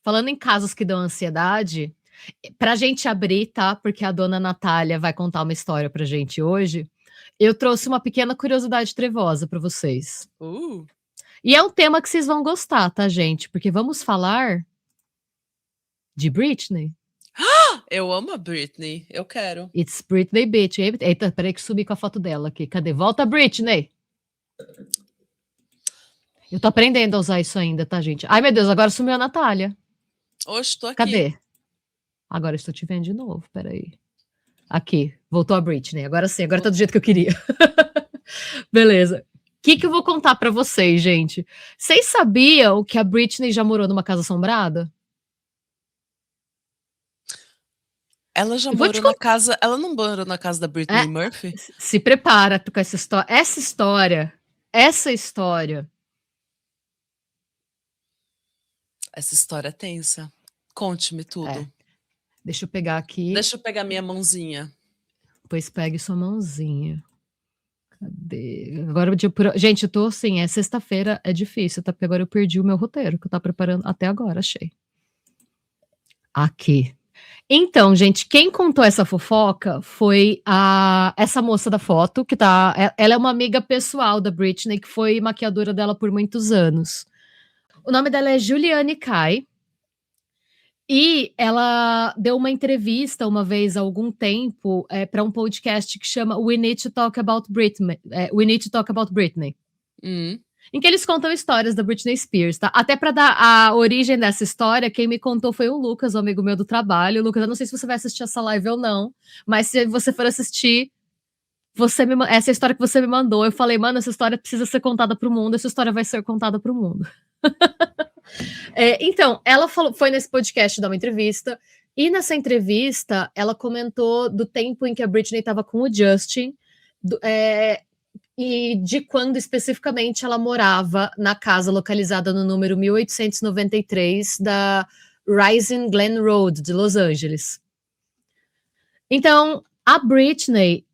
falando em casos que dão ansiedade, pra gente abrir, tá, porque a dona Natália vai contar uma história pra gente hoje, eu trouxe uma pequena curiosidade trevosa pra vocês. Uh, E é um tema que vocês vão gostar, tá, gente? Porque vamos falar de Britney. eu amo a Britney. Eu quero. It's Britney Bitch. Eita, peraí que subi com a foto dela aqui. Cadê? Volta, Britney! Eu tô aprendendo a usar isso ainda, tá, gente? Ai, meu Deus, agora sumiu a Natália. Hoje tô aqui. Cadê? Agora estou te vendo de novo, peraí. Aqui, voltou a Britney. Agora sim, agora tá do jeito que eu queria. Beleza. O que eu vou contar pra vocês, gente? Vocês sabiam que a Britney já morou numa casa assombrada? Ela já Eu vou te morou na casa. Ela não morou na casa da Britney Murphy? Se prepara com essa história. Essa história. Essa história é tensa. Conte-me tudo. Deixa eu pegar aqui. Deixa eu pegar minha mãozinha. Pois pegue sua mãozinha. Cadê? Agora, gente, eu tô assim, é sexta-feira, é difícil, tá? Porque agora eu perdi o meu roteiro, que eu tava preparando até agora, achei. Aqui. Então, gente, quem contou essa fofoca foi essa moça da foto, que tá. Ela é uma amiga pessoal da Britney, que foi maquiadora dela por muitos anos. O nome dela é Juliane Kai. E ela deu uma entrevista uma vez há algum tempo para um podcast que chama We Need to Talk About Britney. We Need to Talk About Britney. Em que eles contam histórias da Britney Spears, tá? Até para dar a origem dessa história, quem me contou foi o Lucas, um amigo meu do trabalho. Lucas, eu não sei se você vai assistir essa live ou não, mas se você for assistir, essa história que você me mandou, eu falei, mano, essa história precisa ser contada pro mundo, essa história vai ser contada pro mundo. Então, ela foi nesse podcast dar uma entrevista, e nessa entrevista, ela comentou do tempo em que a Britney estava com o Justin, e de quando especificamente ela morava na casa localizada no número 1893 da Rising Glen Road, de Los Angeles. Então, a Britney,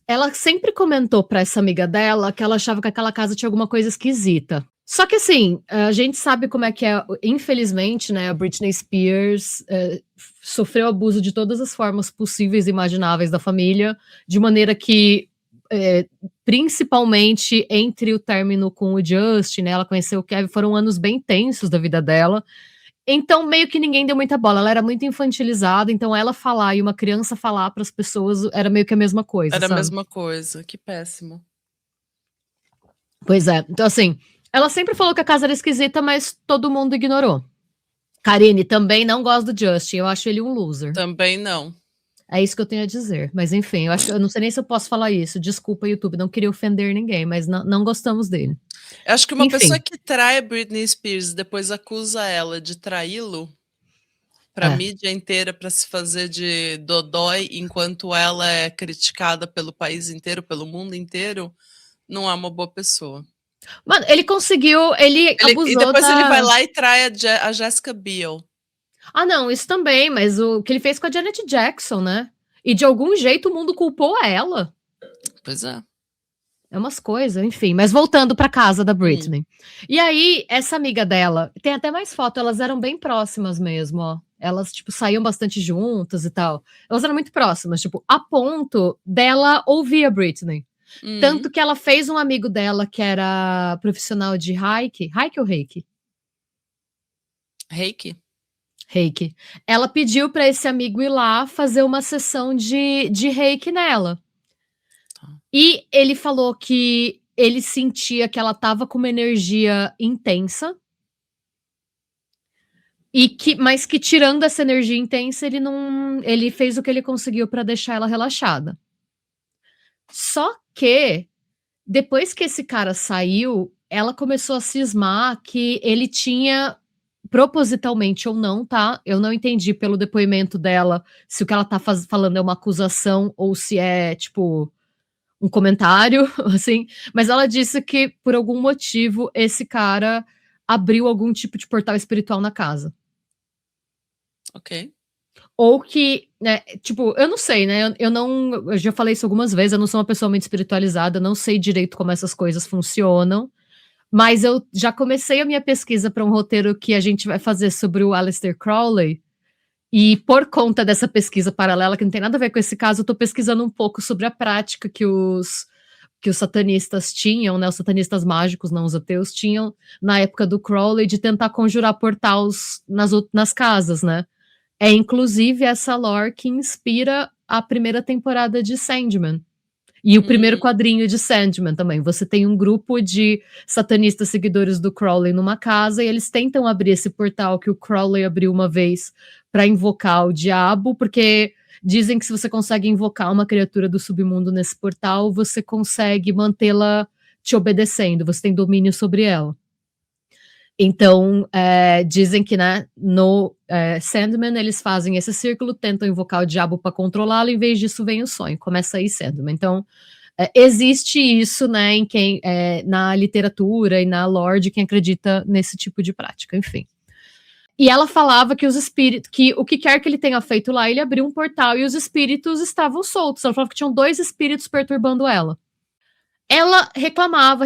ela sempre comentou para essa amiga dela que ela achava que aquela casa tinha alguma coisa esquisita. Só que assim, a gente sabe como é que é, infelizmente, né, a Britney Spears sofreu abuso de todas as formas possíveis e imagináveis da família, de maneira que, principalmente entre o término com o Justin, né, ela conheceu o Kevin, foram anos bem tensos da vida dela, então meio que ninguém deu muita bola, ela era muito infantilizada, então ela falar e uma criança falar para as pessoas era meio que a mesma coisa, Era sabe? a mesma coisa, que péssimo. Pois é, então assim, ela sempre falou que a casa era esquisita, mas todo mundo ignorou. Karine, também não gosto do Justin, eu acho ele um loser. Também não. É isso que eu tenho a dizer, mas enfim, eu não sei nem se eu posso falar isso, desculpa YouTube, não queria ofender ninguém, mas não gostamos dele. Eu acho que uma Enfim. pessoa que trai a Britney Spears e depois acusa ela de traí-lo pra mídia inteira, pra se fazer de dodói, enquanto ela é criticada pelo país inteiro, pelo mundo inteiro, não é uma boa pessoa. Mano, ele conseguiu, ele abusou e depois ele vai lá e trai a Jessica Biel. Ah, não, isso também, mas o que ele fez com a Janet Jackson, né? E de algum jeito o mundo culpou ela. Pois é. É umas coisas, enfim. Mas voltando pra casa da Britney. E aí, essa amiga dela, tem até mais foto, elas eram bem próximas mesmo, ó. Elas, tipo, saíam bastante juntas e tal. Elas eram muito próximas, tipo, a ponto dela ouvir a Britney. Tanto que ela fez um amigo dela que era profissional de reiki. Reiki ou reiki? Reiki. Reiki. Ela pediu pra esse amigo ir lá fazer uma sessão de reiki nela. E ele falou que ele sentia que ela tava com uma energia intensa. Mas que tirando essa energia intensa, ele fez o que ele conseguiu pra deixar ela relaxada. Só que depois que esse cara saiu, ela começou a cismar que ele tinha, propositalmente ou não, tá? Eu não entendi pelo depoimento dela se o que ela tá falando é uma acusação ou se é, tipo, um comentário, assim. Mas ela disse que, por algum motivo, esse cara abriu algum tipo de portal espiritual na casa. Ok. Ou que, né, tipo, eu não sei, né, eu já falei isso algumas vezes, eu não sou uma pessoa muito espiritualizada, eu não sei direito como essas coisas funcionam, Mas eu já comecei a minha pesquisa para um roteiro que a gente vai fazer sobre o Aleister Crowley, e por conta dessa pesquisa paralela, que não tem nada a ver com esse caso, eu tô pesquisando um pouco sobre a prática que os satanistas tinham, né, os satanistas mágicos, não os ateus, tinham na época do Crowley, de tentar conjurar portais nas casas, né? É inclusive essa lore que inspira a primeira temporada de Sandman. E o primeiro quadrinho de Sandman também. Você tem um grupo de satanistas seguidores do Crowley numa casa e eles tentam abrir esse portal que o Crowley abriu uma vez para invocar o diabo, porque dizem que se você consegue invocar uma criatura do submundo nesse portal, você consegue mantê-la te obedecendo, você tem domínio sobre ela. Então, dizem que, né, no Sandman eles fazem esse círculo, tentam invocar o diabo para controlá-lo, em vez disso vem o sonho, começa aí Sandman. Então, existe isso, né, em quem, na literatura e na lore de quem acredita nesse tipo de prática, enfim. E ela falava que os espíritos, que o que quer que ele tenha feito lá, ele abriu um portal e os espíritos estavam soltos. Ela falava que tinham 2 espíritos perturbando ela. Ela reclamava,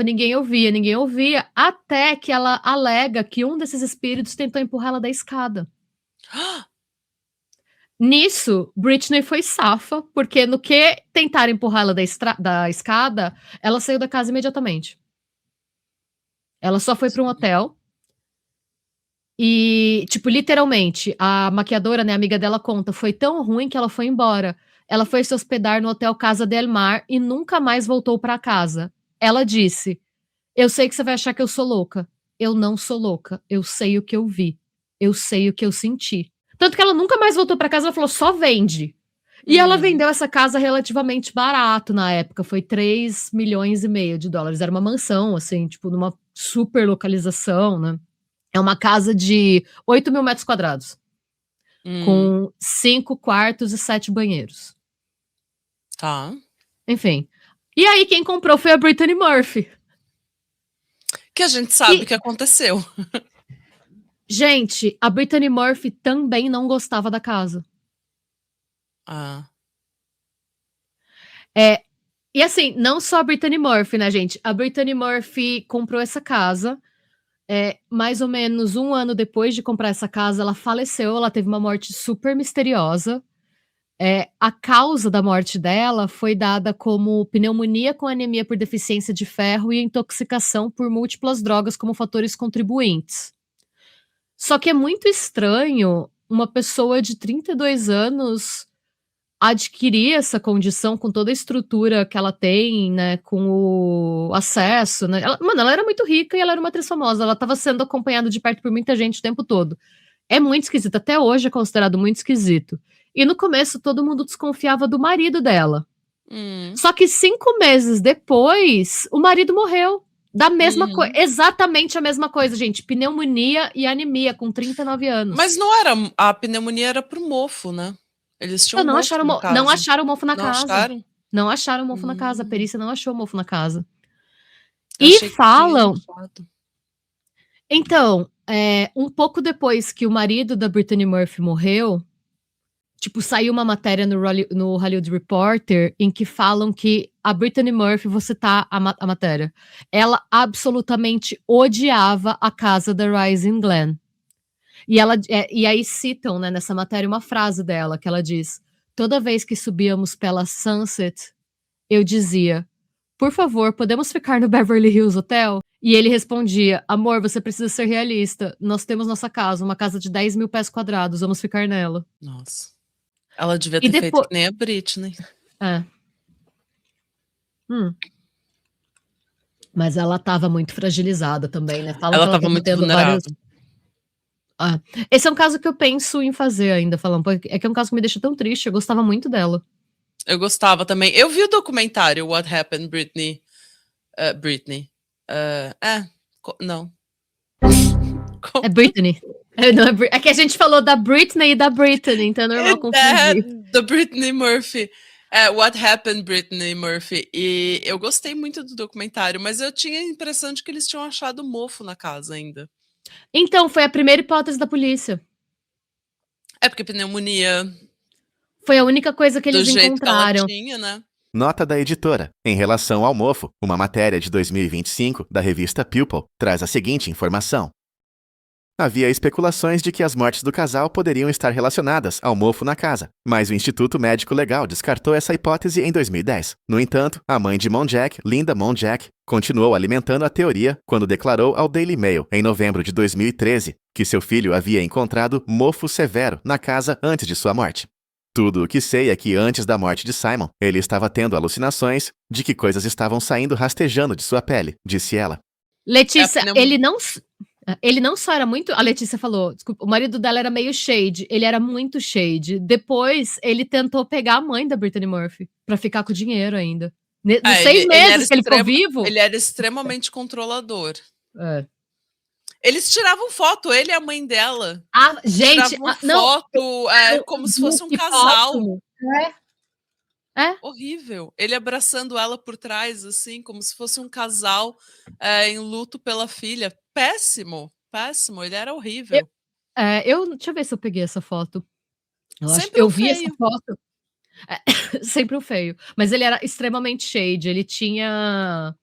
ninguém ouvia, até que ela alega que um desses espíritos tentou empurrar ela da escada. Nisso, Britney foi safa, porque no que tentaram empurrar ela da escada, ela saiu da casa imediatamente. Ela só foi para um hotel. E, tipo, literalmente, a maquiadora, né, a amiga dela conta, foi tão ruim que ela foi embora. Ela foi se hospedar no hotel Casa del Mar e nunca mais voltou para casa. Ela disse: eu sei que você vai achar que eu sou louca. Eu não sou louca. Eu sei o que eu vi. Eu sei o que eu senti. Tanto que ela nunca mais voltou para casa, ela falou, só vende. E ela vendeu essa casa relativamente barato na época, foi 3 milhões e meio de dólares. Era uma mansão, assim, tipo, numa super localização, né? É uma casa de 8 mil metros quadrados. Com 5 quartos e 7 banheiros. Tá. Enfim. E aí quem comprou foi a Brittany Murphy. Que a gente sabe o que aconteceu. Gente, a Brittany Murphy também não gostava da casa. E assim, não só a Brittany Murphy, né, gente? A Brittany Murphy comprou essa casa. Mais ou menos 1 ano depois de comprar essa casa, ela faleceu. Ela teve uma morte super misteriosa. A causa da morte dela foi dada como pneumonia com anemia por deficiência de ferro e intoxicação por múltiplas drogas como fatores contribuintes. Só que é muito estranho uma pessoa de 32 anos adquirir essa condição com toda a estrutura que ela tem, né, com o acesso, né? Ela era muito rica e ela era uma atriz famosa, ela estava sendo acompanhada de perto por muita gente o tempo todo. É muito esquisito, até hoje é considerado muito esquisito. E no começo todo mundo desconfiava do marido dela. Só que 5 meses depois, o marido morreu. Da mesma coisa, exatamente a mesma coisa, gente. Pneumonia e anemia com 39 anos. Mas não era, a pneumonia era pro mofo, né? Eles tinham não acharam mofo na casa. Acharam? Não acharam mofo na casa. A perícia não achou mofo na casa. Eu e falam. Que então, um pouco depois que o marido da Brittany Murphy morreu, tipo, saiu uma matéria no Hollywood Reporter em que falam que a Brittany Murphy, vou citar a matéria, ela absolutamente odiava a casa da Rising Glen. E aí citam, né, nessa matéria uma frase dela, que ela diz: toda vez que subíamos pela Sunset, eu dizia, por favor, podemos ficar no Beverly Hills Hotel? E ele respondia, amor, você precisa ser realista, nós temos nossa casa, uma casa de 10 mil pés quadrados, vamos ficar nela. Nossa. Ela devia ter feito que nem a Britney. Mas ela tava muito fragilizada também, né? Falam ela tava muito vulnerável. Esse é um caso que eu penso em fazer ainda, falando. É que é um caso que me deixa tão triste, eu gostava muito dela. Eu gostava também. Eu vi o documentário What Happened, Britney. Não. É Britney. É que a gente falou da Britney e da Britney, então é normal confundir. Da Brittany Murphy. What Happened, Brittany Murphy. E eu gostei muito do documentário, mas eu tinha a impressão de que eles tinham achado mofo na casa ainda. Então, foi a primeira hipótese da polícia. Porque pneumonia... Foi a única coisa que eles encontraram. Que ela tinha, né? Nota da editora. Em relação ao mofo, uma matéria de 2025 da revista People traz a seguinte informação. Havia especulações de que as mortes do casal poderiam estar relacionadas ao mofo na casa, mas o Instituto Médico Legal descartou essa hipótese em 2010. No entanto, a mãe de Monjack, Linda Monjack, continuou alimentando a teoria quando declarou ao Daily Mail, em novembro de 2013, que seu filho havia encontrado mofo severo na casa antes de sua morte. Tudo o que sei é que antes da morte de Simon, ele estava tendo alucinações de que coisas estavam saindo rastejando de sua pele, disse ela. Letícia, ele não só era muito. A Letícia falou, desculpa, o marido dela era meio shade. Ele era muito shade. Depois, ele tentou pegar a mãe da Brittany Murphy pra ficar com o dinheiro ainda. Nos 6 meses que ele ficou vivo. Ele era extremamente controlador. É. Eles tiravam foto, ele e a mãe dela. Ah, gente, foto como se fosse um casal. É. Horrível. Ele abraçando ela por trás, assim, como se fosse um casal em luto pela filha. Péssimo, péssimo. Ele era horrível. Deixa eu ver se eu peguei essa foto. Eu vi essa foto. Sempre o feio. Mas ele era extremamente shade. Ele tinha.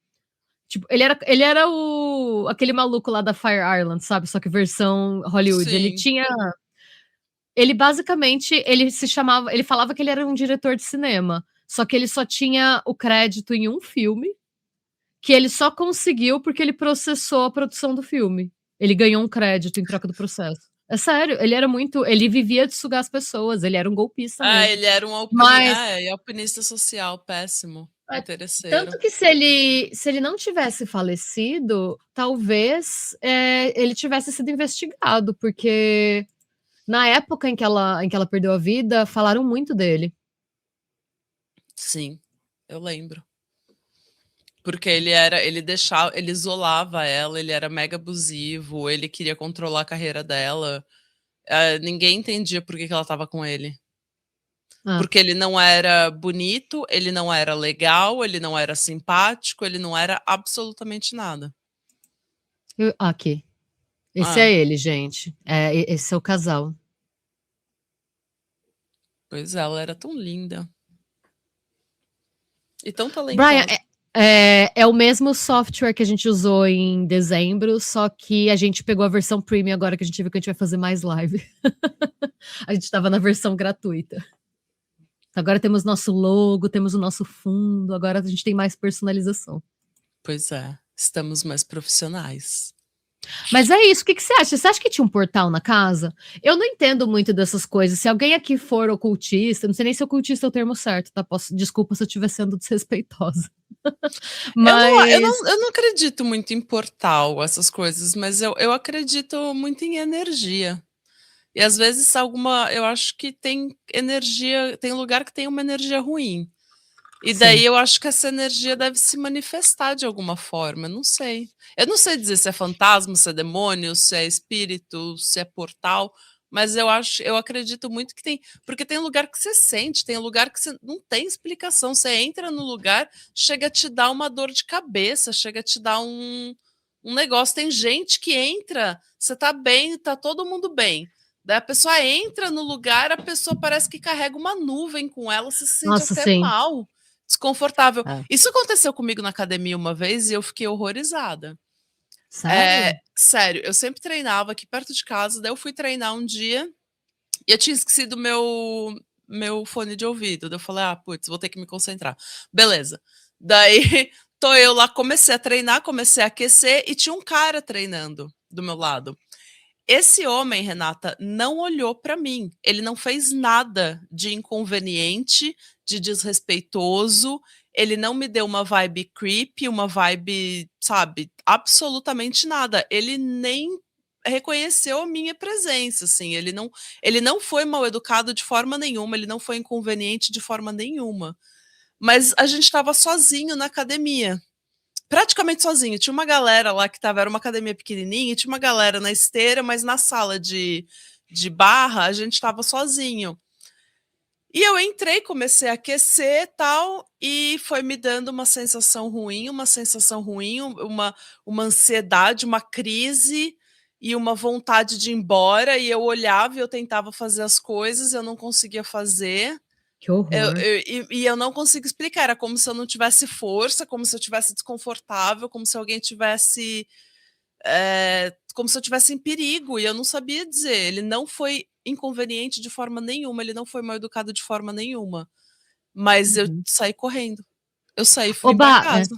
Tipo, ele era aquele maluco lá da Fire Island, sabe? Só que versão Hollywood. Sim. Ele tinha. Ele basicamente, ele falava que ele era um diretor de cinema, só que ele só tinha o crédito em um filme, que ele só conseguiu porque ele processou a produção do filme. Ele ganhou um crédito em troca do processo. É sério, ele vivia de sugar as pessoas, ele era um golpista mesmo. Ele era um alpinista social, péssimo. Interesseiro. Tanto que se ele não tivesse falecido, talvez ele tivesse sido investigado, porque na época em que ela perdeu a vida, falaram muito dele. Sim, eu lembro. Porque ele isolava ela, ele era mega abusivo, ele queria controlar a carreira dela. Ninguém entendia por que ela estava com ele. Porque ele não era bonito, ele não era legal, ele não era simpático, ele não era absolutamente nada. Aqui. Esse é ele, gente. Esse é o casal. Pois é, ela era tão linda. E tão talentosa. Brian, é o mesmo software que a gente usou em dezembro, só que a gente pegou a versão premium agora que a gente viu que a gente vai fazer mais live. A gente estava na versão gratuita. Agora temos nosso logo, temos o nosso fundo, agora a gente tem mais personalização. Pois é, estamos mais profissionais. Mas é isso, o que você acha? Você acha que tinha um portal na casa? Eu não entendo muito dessas coisas. Se alguém aqui for ocultista, não sei nem se ocultista é o termo certo, tá? Desculpa se eu estiver sendo desrespeitosa. Mas... eu não acredito muito em portal, essas coisas, mas eu acredito muito em energia. E às vezes eu acho que tem energia, tem lugar que tem uma energia ruim. E daí eu acho que essa energia deve se manifestar de alguma forma, não sei. Eu não sei dizer se é fantasma, se é demônio, se é espírito, se é portal, mas eu acredito muito que tem, porque tem lugar que você sente, tem lugar que você não tem explicação. Você entra no lugar, chega a te dar uma dor de cabeça, chega a te dar um negócio. Tem gente que entra, você tá bem, tá todo mundo bem. Daí a pessoa entra no lugar, a pessoa parece que carrega uma nuvem com ela, se sente até mal, desconfortável. Isso aconteceu comigo na academia uma vez e eu fiquei horrorizada. Sério? Sério, eu sempre treinava aqui perto de casa, daí eu fui treinar um dia e eu tinha esquecido meu fone de ouvido. Daí eu falei, putz, vou ter que me concentrar. Beleza. Daí tô eu lá, comecei a treinar, comecei a aquecer e tinha um cara treinando do meu lado. Esse homem, Renata, não olhou para mim. Ele não fez nada de inconveniente, de desrespeitoso. Ele não me deu uma vibe creepy, uma vibe, sabe, absolutamente nada. Ele nem reconheceu a minha presença, assim. Ele não foi mal educado de forma nenhuma, ele não foi inconveniente de forma nenhuma. Mas a gente estava sozinho na academia. Praticamente sozinho. Tinha uma galera lá que era uma academia pequenininha, e tinha uma galera na esteira, mas na sala de barra a gente estava sozinho. E eu entrei, comecei a aquecer tal, e foi me dando uma sensação ruim, uma ansiedade, uma crise e uma vontade de ir embora. E eu olhava e eu tentava fazer as coisas, eu não conseguia fazer. Que horror. Eu não consigo explicar, era como se eu não tivesse força, como se eu tivesse desconfortável, como se alguém tivesse... como se eu tivesse em perigo, e eu não sabia dizer. Ele não foi inconveniente de forma nenhuma, ele não foi mal educado de forma nenhuma. Mas eu saí correndo. Eu saí, fui pra casa.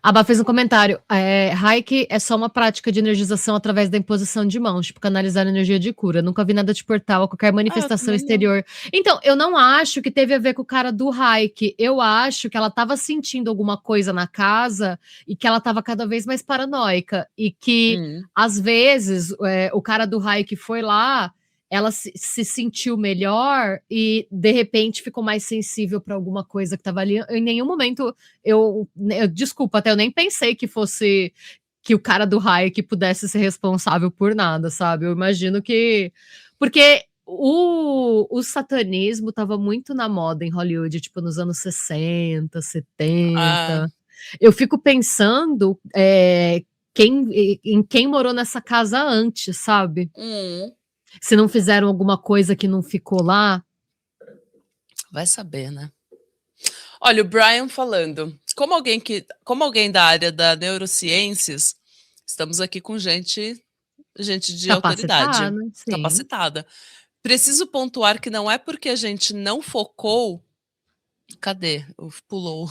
A Bá fez um comentário. Reiki é só uma prática de energização através da imposição de mãos, tipo, canalizar energia de cura. Nunca vi nada de portal a qualquer manifestação exterior. Então, eu não acho que teve a ver com o cara do Reiki. Eu acho que ela tava sentindo alguma coisa na casa e que ela tava cada vez mais paranoica. E que, às vezes, o cara do Reiki foi lá, ela se sentiu melhor e, de repente, ficou mais sensível para alguma coisa que estava ali. Em nenhum momento, desculpa, até eu nem pensei que fosse que o cara do Hayek pudesse ser responsável por nada, sabe? Eu imagino que... Porque o satanismo estava muito na moda em Hollywood, tipo, nos anos 60, 70. Eu fico pensando em quem morou nessa casa antes, sabe? Se não fizeram alguma coisa que não ficou lá. Vai saber, né? Olha, o Brian falando. Como alguém da área da neurociências, estamos aqui com gente de autoridade. Sim. Capacitada. Preciso pontuar que não é porque a gente não focou... Cadê? Pulou.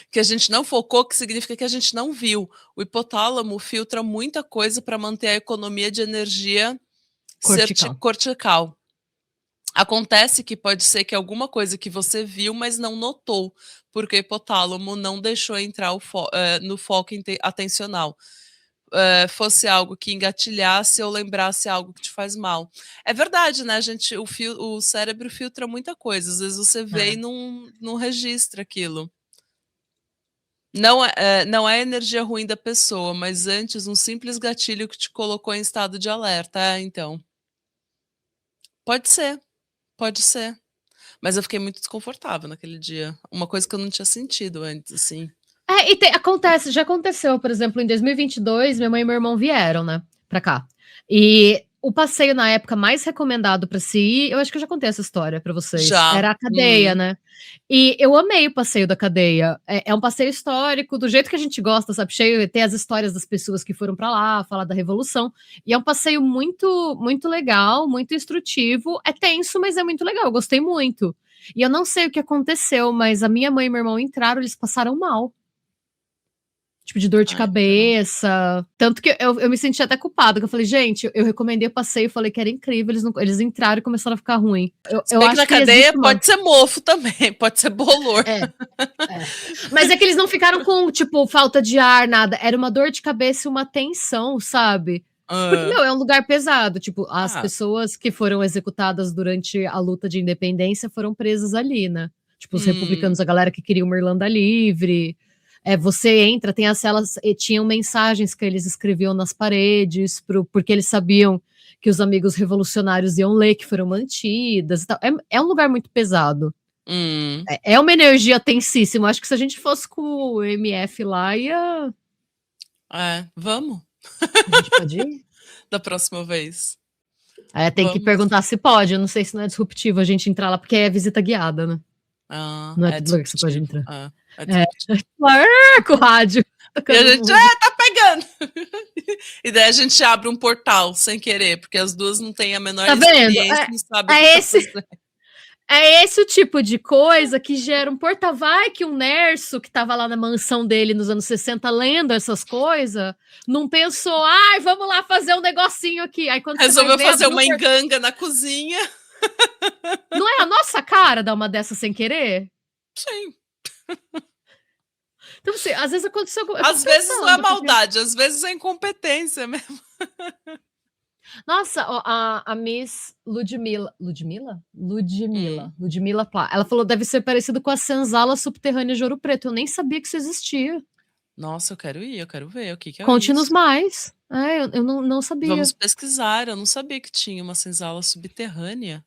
Que a gente não focou, que significa que a gente não viu. O hipotálamo filtra muita coisa para manter a economia de energia cortical. Acontece que pode ser que alguma coisa que você viu, mas não notou, porque o hipotálamo não deixou entrar no foco atencional. Fosse algo que engatilhasse ou lembrasse algo que te faz mal. É verdade, né, gente? O cérebro filtra muita coisa. Às vezes você vê e não registra aquilo. Não é energia ruim da pessoa, mas antes um simples gatilho que te colocou em estado de alerta. Então. Pode ser. Mas eu fiquei muito desconfortável naquele dia. Uma coisa que eu não tinha sentido antes, assim. Já aconteceu, por exemplo, em 2022, minha mãe e meu irmão vieram, né, pra cá. E o passeio na época mais recomendado pra se ir, eu acho que eu já contei essa história pra vocês. Era a cadeia, né? E eu amei o passeio da cadeia. É um passeio histórico, do jeito que a gente gosta, sabe? Cheio, tem as histórias das pessoas que foram pra lá, falar da Revolução. E é um passeio muito, muito legal, muito instrutivo. É tenso, mas é muito legal. Eu gostei muito. E eu não sei o que aconteceu, mas a minha mãe e meu irmão entraram, eles passaram mal. Tipo, de dor de cabeça. Tanto que eu me senti até culpada, que eu falei, gente, eu recomendei o passeio, falei que era incrível, eles entraram e começaram a ficar ruim. Eu acho que na cadeia pode ser mofo também, pode ser bolor. Mas é que eles não ficaram com, tipo, falta de ar, nada. Era uma dor de cabeça e uma tensão, sabe? Porque, é um lugar pesado. Tipo, as pessoas que foram executadas durante a luta de independência foram presas ali, né? Tipo, os republicanos, a galera que queria uma Irlanda livre... você entra, tem as celas, tinham mensagens que eles escreviam nas paredes, porque eles sabiam que os amigos revolucionários iam ler, que foram mantidas e tal. É um lugar muito pesado. É uma energia tensíssima. Acho que se a gente fosse com o MF lá, ia... vamos. A gente pode ir? Da próxima vez. Tem que perguntar se pode. Eu não sei se não é disruptivo a gente entrar lá, porque é visita guiada, né? Não é todo lugar que você pode entrar. Com o rádio. E a gente, tá pegando! E daí a gente abre um portal sem querer, porque as duas não têm a menor experiência, não sabem o que tá fazendo. É esse o tipo de coisa que gera um porta-vai que um nerso que tava lá na mansão dele nos anos 60 lendo essas coisas, não pensou, vamos lá fazer um negocinho aqui. Aí quando resolveu fazer uma enganga na cozinha. Não é a nossa cara dar uma dessa sem querer? Sim. Então, assim, às vezes aconteceu... Às vezes não é maldade, às vezes é incompetência mesmo. Nossa, a Miss Ludmilla Plá, ela falou, deve ser parecido com a senzala subterrânea de Ouro Preto. Eu nem sabia que isso existia. Nossa, eu quero ir, eu quero ver o que é. Conte-nos mais. Eu não sabia. Vamos pesquisar, eu não sabia que tinha uma senzala subterrânea.